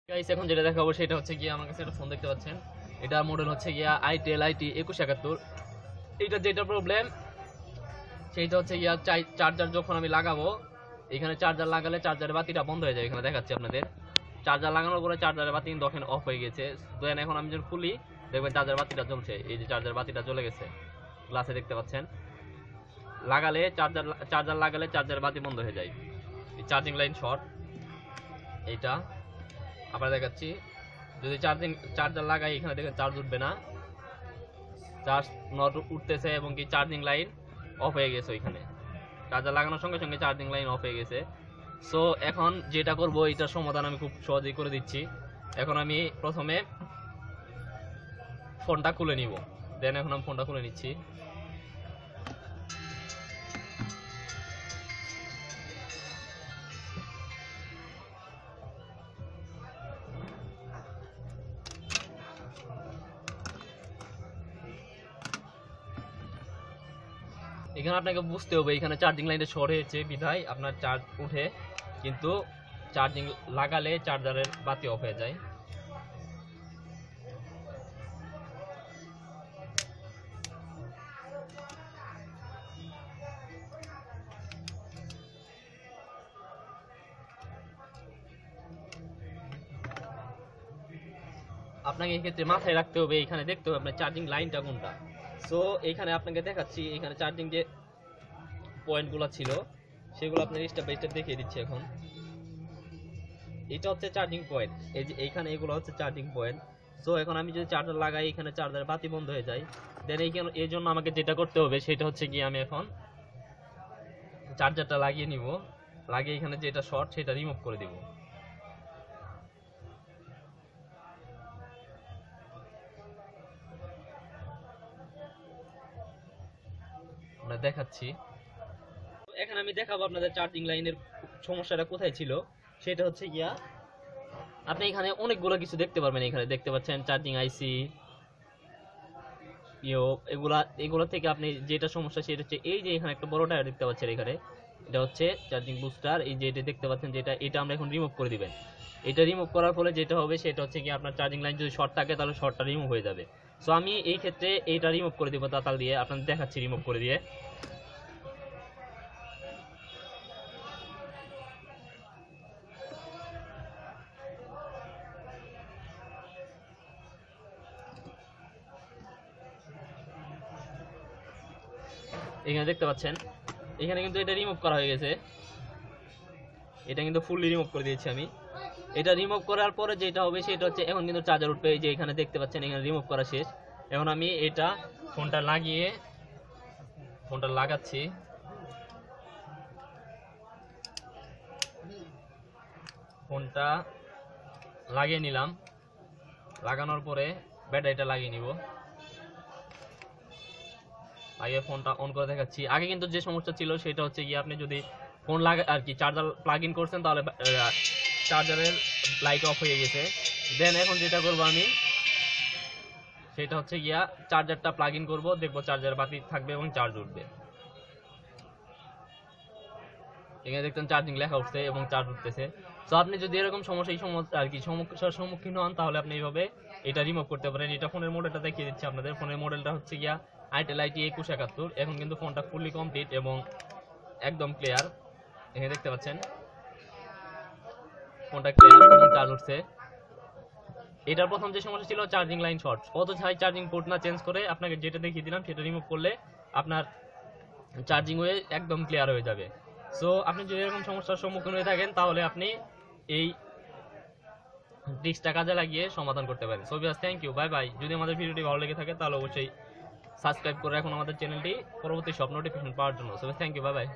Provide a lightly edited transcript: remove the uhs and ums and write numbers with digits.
Guys এখন যেটা দেখাবো সেটা হচ্ছে গিয়ে আমার কাছে একটা ফোন দেখতে পাচ্ছেন। এটা মডেল হচ্ছে গিয়া আইটেল আইটি 2171। এটা যেটা প্রবলেম সেইটা হচ্ছে গিয়া চার্জার যখন আমি লাগাবো, এখানে চার্জার লাগালে চার্জারের বাতিটা বন্ধ হয়ে যায়। এখানে দেখাচ্ছি আপনাদের, চার্জার লাগানোর পরে চার্জারের বাতি কিন্তু তখন অফ হয়ে গেছে। দেন এখন আমি যখন খুলি দেখবেন চার্জার বাতিটা জ্বলছে। এই যে চার্জার বাতিটা জ্বলে গেছে, গ্লাসে দেখতে পাচ্ছেন। লাগালে চার্জার লাগালে চার্জার বাতি বন্ধ হয়ে যায়। Charging line short. এইটা আবার দেখাচ্ছি, যদি চার্জার লাগাই এখানে দেখেন চার্জ উঠবে না, চার্জ নট উঠতেছে এবং কি চার্জিং লাইন অফ হয়ে গেছে। ওইখানে চার্জার লাগানোর সঙ্গে সঙ্গে চার্জিং লাইন অফ হয়ে গেছে। সো এখন যেটা করব এটার সমাধান আমি খুব সহজেই করে দিচ্ছি। এখন আমি প্রথমে ফোনটা খুলে নিব। দেন এখন আমি ফোনটা খুলে নিচ্ছি। এখানে আপনাকে বুঝতে হবে এখানে চার্জিং লাইনটা শর্ট হয়েছে বিধায় আপনার চার্জ উঠে, কিন্তু চার্জিং লাগালে চার্জারের বাতি অফ হয়ে যায়। আপনাকে এই ক্ষেত্রে মাথায় রাখতে হবে, এখানে দেখতে হবে আপনার চার্জিং লাইনটা কোনটা। সো এখানে আপনাকে দেখাচ্ছি, এখানে চার্জিং যে পয়েন্টগুলো ছিল সেগুলো আপনার স্টেপ বাই স্টেপ দেখিয়ে দিচ্ছি। এখন এটা হচ্ছে চার্জিং পয়েন্ট, এই যে এইখানে এগুলো হচ্ছে চার্জিং পয়েন্ট। সো এখন আমি যদি চার্জার লাগাই এখানে চার্জার বাতি বন্ধ হয়ে যায়। দেন এই জন্য আমাকে যেটা করতে হবে সেটা হচ্ছে কি আমি এখন চার্জারটা লাগিয়ে নিব, লাগিয়ে এখানে যেটা শর্ট সেটা রিমুভ করে দিব। আমরা দেখাচ্ছি, এখানে আমি দেখাবো আপনাদের চার্জিং লাইনের সমস্যাটা কোথায় ছিল। সেটা হচ্ছে গিয়া আপনি এখানে অনেকগুলো কিছু দেখতে পারবেন। এখানে দেখতে পাচ্ছেন চার্জিং আইসি, এগুলা থেকে আপনি যেটা সমস্যা সেটা হচ্ছে এই যে এখানে একটা বড় টায়ার দেখতে পাচ্ছেন। এখানে এটা হচ্ছে চার্জিং বুস্টার, এই যে এটা দেখতে পাচ্ছেন, এটা আমরা এখন রিমুভ করে দিবেন। এটা রিমুভ করার ফলে যেটা হবে সেটা হচ্ছে কি আপনার চার্জিং লাইন যদি শর্ট থাকে তাহলে শর্টটা রিমুভ হয়ে যাবে। সো আমি এই ক্ষেত্রে এটা রিমুভ করে দিব তাতাল দিয়ে, আপনাদের দেখাচ্ছি রিমুভ করে দিয়ে। এখানে দেখতে পাচ্ছেন এখানে কিন্তু এটা রিমুভ করা হয়ে গেছে, এটা কিন্তু ফুললি রিমুভ করে দিয়েছি আমি। এটা রিমুভ করার পরে যেটা হবে সেটা হচ্ছে এখন কিন্তু চার্জার উঠবে। এই যে এখানে দেখতে পাচ্ছেন এখানে রিমুভ করা শেষ। এখন আমি এটা ফোনটা লাগাচ্ছি। ফোনটা লাগিয়ে নিলাম, লাগানোর পরে ব্যাটারিটা লাগিয়ে নিব। আগে ফোনটা অন করে দেখাচ্ছি। আগে কিন্তু যে সমস্যা ছিল সেটা হচ্ছে গিয়ে আপনি যদি ফোন লাগা আর কি চার্জার প্লাগ ইন করছেন তাহলে চার্জারের লাইট অফ হয়ে গেছে। দেন এখন যেটা করব আমি সেটা হচ্ছে গিয়া চার্জারটা প্লাগ ইন করবো, দেখবো চার্জার বাতি থাকবে এবং চার্জ উঠবে। এখানে দেখতেন চার্জিং লেখা উঠছে এবং চার্জ উঠতেছে। তো আপনি যদি এরকম সমস্যার সম্মুখীন হন তাহলে আপনি এইভাবে এটা রিমুভ করতে পারেন। এটা ফোনের মডেলটা দেখিয়ে দিচ্ছি আপনাদের। ফোনের মডেলটা হচ্ছে গিয়া আইটেল আইটি 2171। এখন কিন্তু ফোনটা ফুললি কমপ্লিট এবং একদম ক্লিয়ার। এখানে দেখতে পাচ্ছেন ফোনটা ক্লিয়ার এবং চার্জ উঠছে। এটার প্রথম যে সমস্যা ছিল চার্জিং লাইন শর্ট, অযথাই চার্জিং পোর্ট না চেঞ্জ করে আপনাকে যেটা দেখিয়ে দিলাম সেটা রিমুভ করলে আপনার চার্জিং ওয়ে একদম ক্লিয়ার হয়ে যাবে। সো আপনি যদি এরকম সমস্যার সম্মুখীন হয়ে থাকেন তাহলে আপনি এই ট্রিক্সটা কাজে লাগিয়ে সমাধান করতে পারেন। So viewers, thank you, bye bye. যদি আমাদের ভিডিওটি ভালো লেগে থাকে তাহলে অবশ্যই সাবস্ক্রাইব করে রাখুন আমাদের চ্যানেলটি পরবর্তী সব নোটিফিকেশন পাওয়ার জন্য। So thank you, bye by.